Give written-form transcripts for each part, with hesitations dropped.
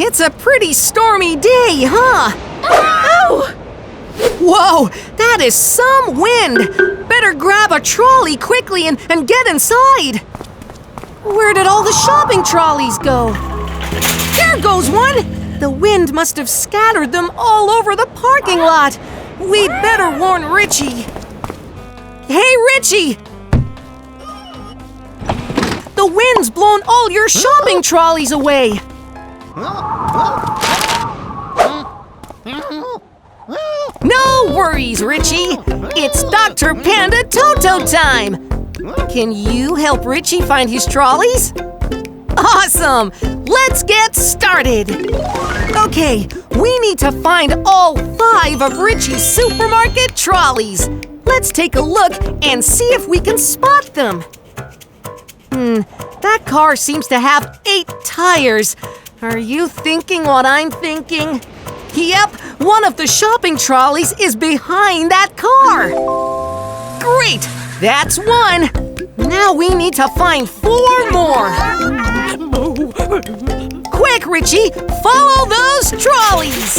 It's a pretty stormy day, huh? Ow! Whoa, that is some wind! Better grab a trolley quickly and get inside! Where did all the shopping trolleys go? There goes one! The wind must have scattered them all over the parking lot. We'd better warn Richie. Hey, Richie! The wind's blown all your shopping trolleys away. No worries, Richie. It's Dr. Panda Toto time. Can you help Richie find his trolleys? Awesome! Let's get started. Okay, we need to find all 5 of Richie's supermarket trolleys. Let's take a look and see if we can spot them. That car seems to have 8 tires. Are you thinking what I'm thinking? Yep, one of the shopping trolleys is behind that car. Great, that's 1. Now we need to find 4 more. Quick, Richie, follow those trolleys.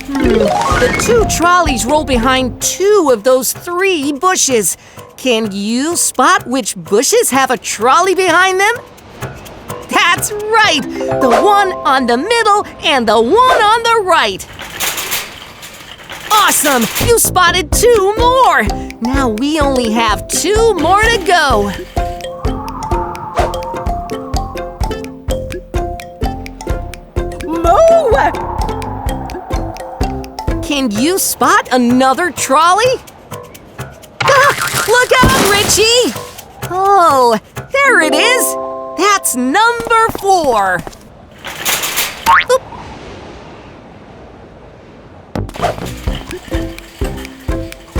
The 2 trolleys roll behind 2 of those 3 bushes. Can you spot which bushes have a trolley behind them? That's right! The one on the middle and the one on the right. Awesome! You spotted 2 more! Now we only have 2 more to go. Moo! Can you spot another trolley? Look out, Richie! Oh, there it is! That's number 4. Oop.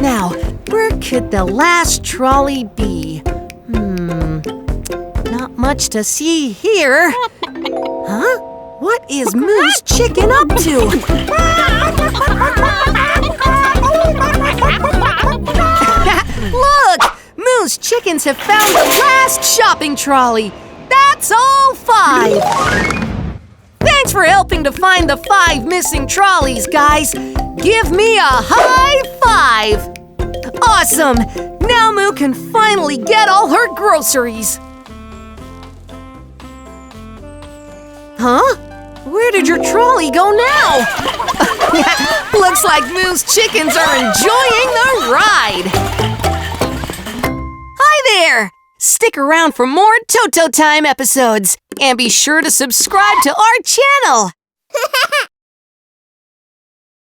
Now, where could the last trolley be? Not much to see here. Huh? What is Moo's Chicken up to? Look! Moo's Chickens have found the last shopping trolley. That's all 5. Thanks for helping to find the 5 missing trolleys, guys. Give me a high 5. Awesome! Now Moo can finally get all her groceries. Huh? Where did your trolley go now? Looks like Moo's Chickens are enjoying the ride. Hi there! Stick around for more Toto Time episodes, and be sure to subscribe to our channel!